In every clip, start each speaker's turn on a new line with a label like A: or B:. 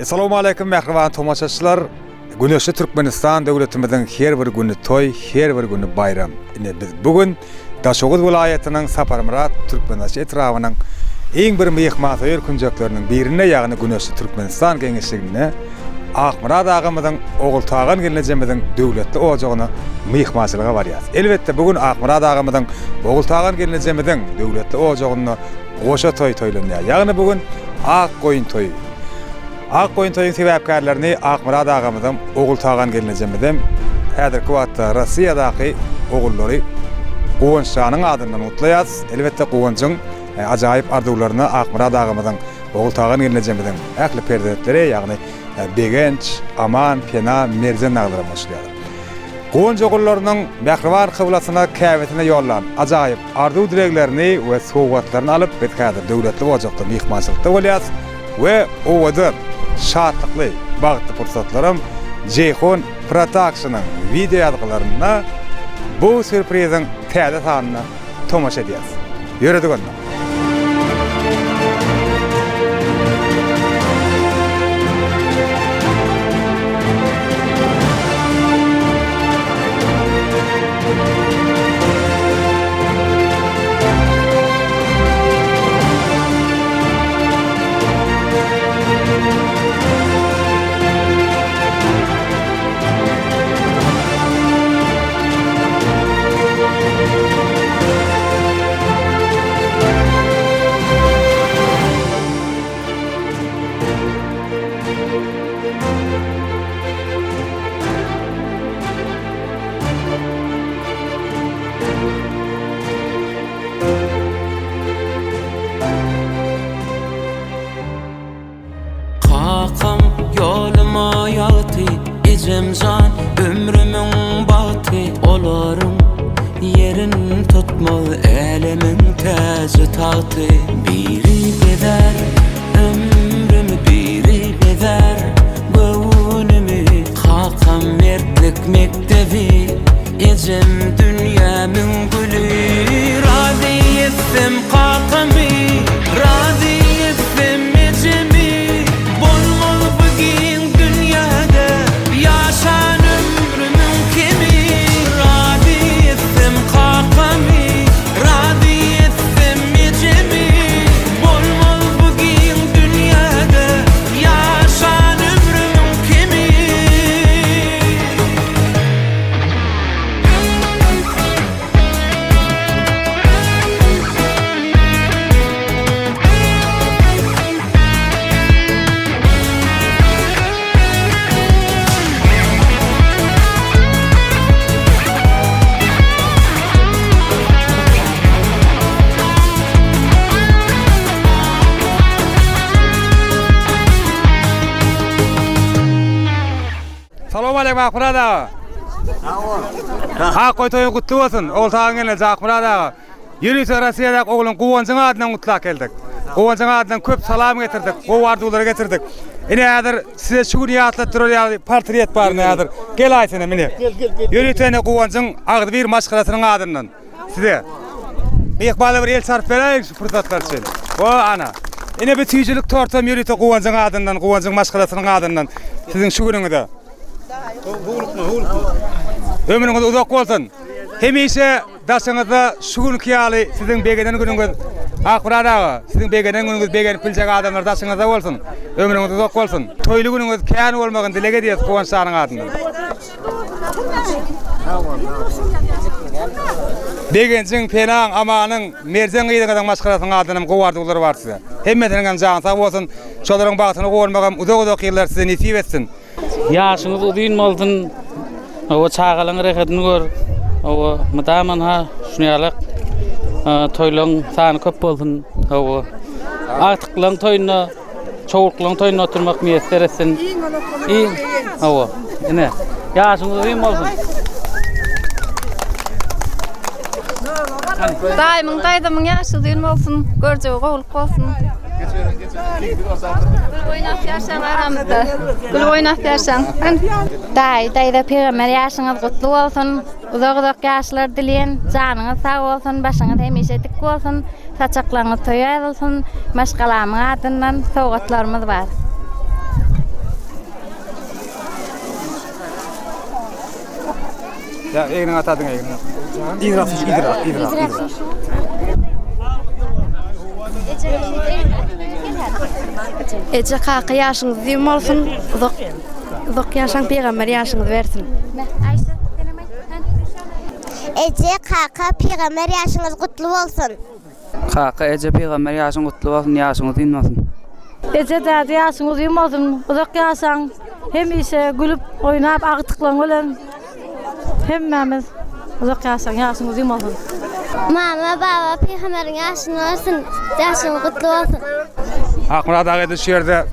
A: Assalamu alaykum mehriban tomaşaçylar. Güneşli Türkmenistan döwletimizin her bir günü toy, her bir günü bayram. Ine biz bugün Daşoğuz vilayatynyň Saparmurat Türkmenistan etrawynyň iň bir mehmanty ýerkünjekleriniň birine, ýagny Güneşli Türkmenistan geňeşligine Akmurat agymyzyň ogultagan gelenejemizin döwletli ojagyna mehmançylyga barýar. Elbetde bugün Akmurat agymyzyň ogultagan gelenejemizin döwletli ojagyna goşa toy toýlanýar. Ýagny bugün Ak goýun toýu. Ak goýun toýuň sebäpkärlerini Akmurat agamyzyň ogultagan gelenejemizden häzirki wagtda Rossiýadaky ogullary Gowanşanyň adyndan utlaýas. Elbetde Gowanjyň ajaýyp arzuwlaryny Akmurat agamyzyň ogultagan gelenejemizden ähli perdeleri, ýagny Begenç, Aman, Pena, Merzen aglara başlaýar. Gowanj ogullarynyň mähriban kyblasyna käbetine ýollan ajaýyp arzuw dileglerini we sowgatlaryny alyp biz häzir döwletli ojakda mehmançylykda bolýas we owada şatlykly bagtly pursatlarym Jehon Production'ın video ýazgylaryna bu sürpriziň täze sanyna tomaşa edýäs. Ýöredik onda.
B: Ecemcan ömrümün batı olarım, yerin tutmal elimin tezi tahtı. Biri beder ömrümü, biri beder gönlümü. Kakam mertlik mektebi, ecem dünyamın gülü. Radî ettim kakamı, radî ettim ecemi. Bolmalı bugün dünyada yaşan ömrümün kimi. Radî ettim kakamı, radî ettim ecemi. Bolmalı bugün dünyada yaşan ömrümün kimi.
A: Assalamu alaykum Akmurat aga. Ak goýun toýuň gutly bolsun. Ogultagan gelenejek Akmurat aga. Ýürüýse Rossiýadaky oglun Gowanjyň adynan gutlak geldik. Gowanjyň adynan köp salam getirdik, gow arzuwlary getirdik. Ine häzir size şu gün ýatlatdyrar portret bar nädir? Gel aýsyna meni. Ýürüýse Gowanjyň agdy bir maşgalasynyň adynan size mehmanly bir el sarp bereýik şu pursatlar üçin. O ana. Ine bir tüýjülik tortam ýürüýse Gowanjyň adynan, Gowanjyň maşgalasynyň adynan siziň şu günüňizde. Ömrüňiz uzak bolsun. Hemişe daşyňyzda şu günki ýaly siziň begeden günüňiz Akmurat aga, siziň begeden günüňiz begen piljek adamlar daşyňyzda bolsun. Ömrüňiz uzak bolsun. Toýly günüňiz kän bolmagyny dilek edýäs Gowanşanyň adyndan. Begençiň, Penaň, Amanyň, Merzen gyýdyňyň maşgalasynyň adynym gow arzuwlary bar size. Hemmetiniň jany sag bolsun. Şolaryň bagtyny gowulmagam uzak ýyllar size nisip etsin.
C: Yaşyňyz uzyn bolsun. O çağalaň rehetini gör. O madaman ha şuňalyk toýlaň sany köp bolsun. O aktyklaň toýuna, çowuklaň toýuna oturmak meýesler etsin. O ine yaşyňyz uzyn bolsun.
D: Daýymyň daýdymyň ýaşy uzyn bolsun, görjegi gowulyk bolsun. Gül oynap yaşan aramızda. Gül oynap yaşan. Dayda peygamber yaşınız kutlu olsun. Uzak yaşlar dileyen. Canınız sağ olsun. Başınız hemişe dik olsun. Saçaklarınız toyar olsun. Maşgalamın adından soğutlarımız var.
A: Ya eginin atadın eginin. İdrak.
D: Ece kaka yaşınız diyeyim olsun. Uzak yaşan peygamber yaşınız versin.
E: Ece kaka peygamber yaşınız kutlu olsun.
C: Kaka Ece peygamber yaşın kutlu olsun, yaşınız din olsun.
F: Ece dädi yaşyňyz diyeyim olsun. Uzak yaşaň, hem ise gülüp oynap agtyklaň bilen hemmemiz uzak yaşaň, yaşyňyz diyeyim olsun.
E: Mama baba peygamberin yaşını olsun. Yaşın kutlu olsun.
A: Akmurat ağa şu yerde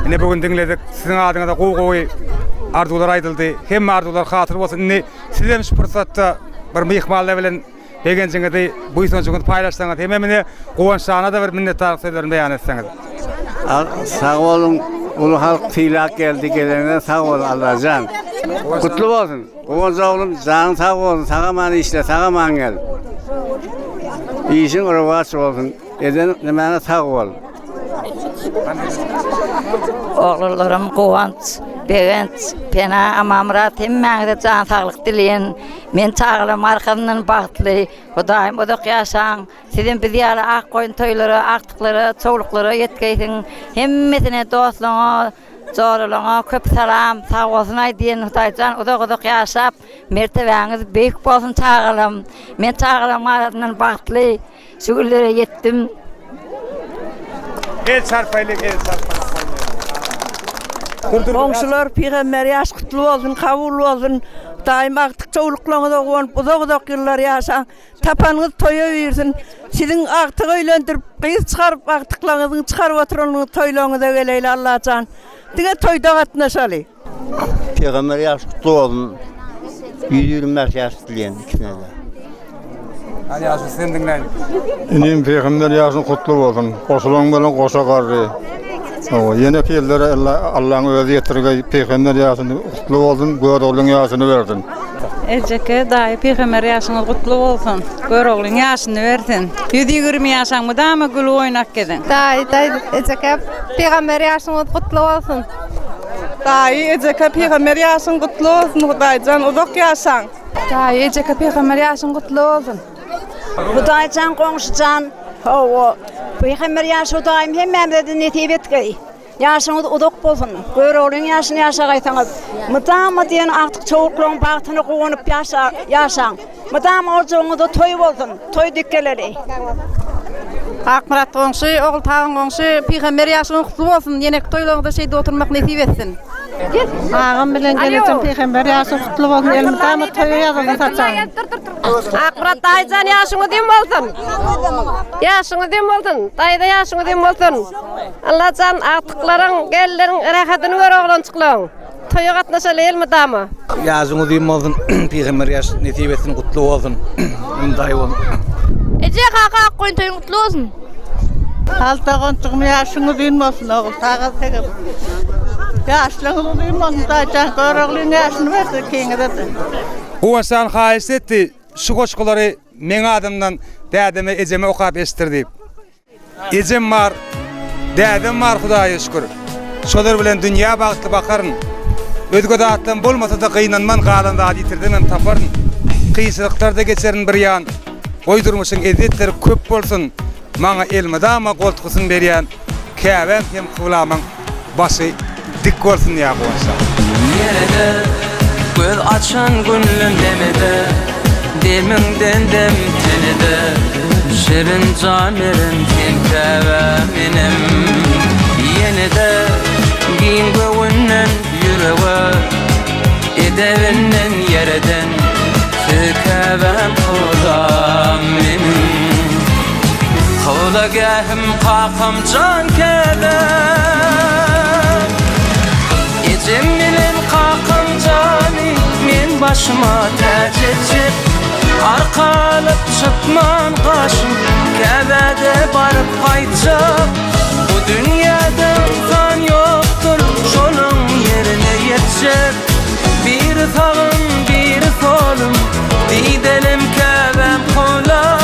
A: yine bugün dinledik. Sizin adınıza qoğuy arzular aytıldı. Hem arzular hatır olsun. Ne sizden şu fırsatda bir mihmalle bilen begençiňizdi bu ýa-da paylaşsaňyz hem meni gowançagyna da bir minnetdarlyk sözlerini beýan etseňiz.
G: Sağ olun, ulu halk tilak geldi gelene sağ ol Allah'can. Kutlu olsun. Gowança oğlum can sağ olsun. Sağa mani işte, sağa man gel. İşin oravaç olsun. Eden nemana sağ ol.
H: Oğullarım Gowanç, Begenç, Pena, Amamrat hemmeňize can saglyk dileýän. Men çağlam arkamdan bagtly, Hudaýym uzak ýaşaň. Sizin biz ýaly ak goýun toýlary, aktyklary, çowluklary ýetgeýsiň. Hemmesine dostlaňa, zorlaňa köp salam, sag bolsun aýdýan Hudaýjan uzak ýaşap, mertebeňiz beýik bolsun çağlam. Men çağlam arkamdan bagtly, şu günlere ýetdim.
A: El sarpaylyk, el sarpaylyk.
I: Komşular peygamber yaş kutlu olsun, kabul olsun. Daim aktık çoğuluklarına da olup uzak yıllar yaşan. Tapanınız toya versin. Sizin aktık öylendirip, kıyız çıkarıp aktıklarınızın çıkarıp oturunuz toylarınıza geleyle Allah'can. Dine toyda katnaşalı.
G: Peygamber yaş kutlu olsun. 125 yaş dileyen ikisine de.
A: Hadi yaşın sen dinleyin.
J: İnim peygamber yaşın kutlu olsun. Koşulan bilen koşa garry. Yeni peygamber Allah'ın özü getirge peygamber yaşını kutlu olsun. Gör oğlun yaşını versin.
F: Eceke dahi peygamber yaşyňyz kutlu bolsun. Gör oğlun yaşyny versin. 120 yaşaň mydama gül oýnak geden.
D: Dahi Eceke peygamber yaşyňyz kutlu bolsun.
I: Dahi Eceke peygamber yaşın kutlu olsun. Hudaýjan uzak ýaşaň.
F: Dahi Eceke peygamber yaşyň kutlu bolsun.
H: Hudaýjan goňşyjan, o peygamber ýaşy daim hemmemizde netip etgey. Yaşyňyz uzak bolsun. Gör oğlun yaşyny ýaşagaýsaňyz, mydama diýen aktyk çoğulklaryň bagtyny gowanyp ýaşaň. Mydama orjaňyzda toy bolsun, toy dikkeleri.
F: Akmurat goňşy, oğul taýan goňşy peygamber yaşyny kutlu bolsun. Ýenek toýlarynda şeýde oturmak nesip etsin. Ağam bilen geleceğim peygamber yaşyny kutlu bolsun. Elmydama toýa ýazylan saçaň.
K: Akmurat daýjan ýaşyňyz diýen bolsun. Ýaşyňyz diýen bolsun. Daýda ýaşyňyz diýen bolsun. Allah'tan aktyklaryň, gellerin rahatyny gör oğlançyklaryň. Toýa gatnaşaly elmydama.
G: Yaşını diýen bolsun. Peygamber yaş nesip etsin kutlu olsun. Mundaý bolsun.
D: Ece kaka ak goýun toýuň kutlu bolsun.
F: Altagonçygyň ýaşyňyz diýen bolsun oğul. Taýga tegip. Ýaşlygyň diýen bolsun. Daýjan gör oğlun ýaşyny berdi keňede.
A: Gowançan haýys etdi. Şu goşgulary meň adamdan dädeme ejeme okap estirdi. Ejem bar, dädem bar Hudaýa şükür. Şolar bilen dünýä bagtly bakaryn. Özge datdan bolmasa da gynanman galanda ýitirdim taparyn. Kıyısılıklarda geçerin bir yan. Oydurmuşun eziyetleri köp bolsun. Maňa elmydama goltgusyn berýän. Käbem hem kıvlamın başı dik bolsun ýa goýsa.
B: Ýerde göz açan günlüm demede, deminden dem tenede. Şirin camerin tenkeveminim. Yenide giyin göwünden yürewe, edevinden yereden tükevem kudam menim. Kavlagahim kakam can kelem. Ecem bilen kakam cani men başıma täç etjek. Arkalıp çıkman kaşım Käbede barıp kaytjak. Bu dünyada insan yoktur şonun yerine yetjek. Bir sağım bir solum didelim käbem kolam.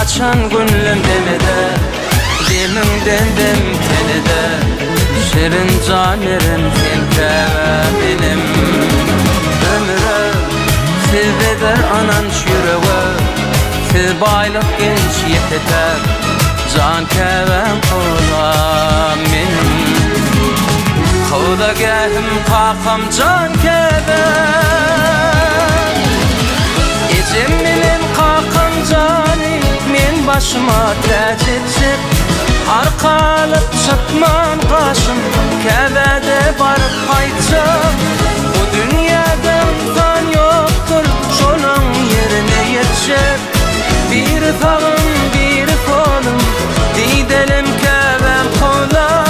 B: açan günlüm demede Demimden dem tenede Şirin canerim sen benim Ömrü silveder anan yüreğe Sil baylık genç yeteter Can kevem kola benim Kola gehim kakam can kevem Ecem bilen kakam cani Men başıma tecetsip Arkalıp çıkman kaşım Kevede barıp kaytacak Bu dünyada imkan yoktur Şonun yerine yetecek Bir tağım bir kolum Didelim kevem kola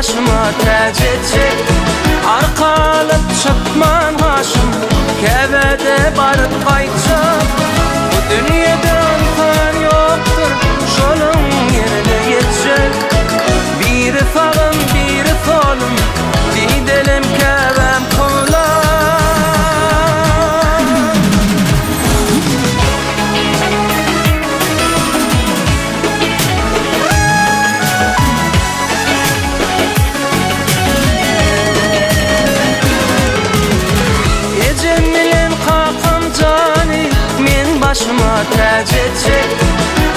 B: Başıma tecetsek Arkalıp çıkman haşım Kevede barıp kaytacak Bu dünyada imkan yoktur Şolun yerine yetecek Bir fağım bir kolum Didelim kevem kola Başıma tecetsek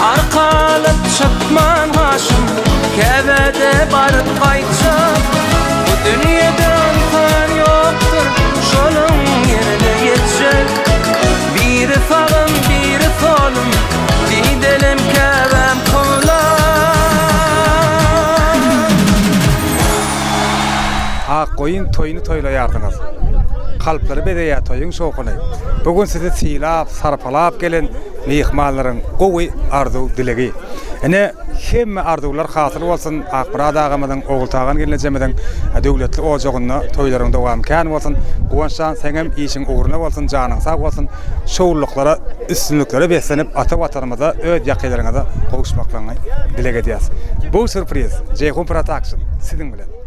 B: Arkalıp çıkman haşım Kevede barıp kaytacak Bu dünyada imkan yoktur Şolun yerine yetecek Bir fağım bir kolum Didelim kevem kola
A: Ak koyun toyunu toylayardınız. Kalpları bedeye toyun şokunay. Bugün sizi silap, sarpalap gelen mihmalların gowy arzu dilegi. Ene hemme arzular hasıl bolsun, Akbarat ağamyzyň ogultagan gelenjemeden döwletli ojagyna toylaryň dowamkan bolsun. Gowanşan seňem işiň uğruna bolsun, janyň sag bolsun. Şowluklara, üstünliklere beslenip ata watanymyza öz ýakylaryňyza gowuşmaklaryny dilek edýäs. Bu sürpriz Ceyhun Production siziň bilen.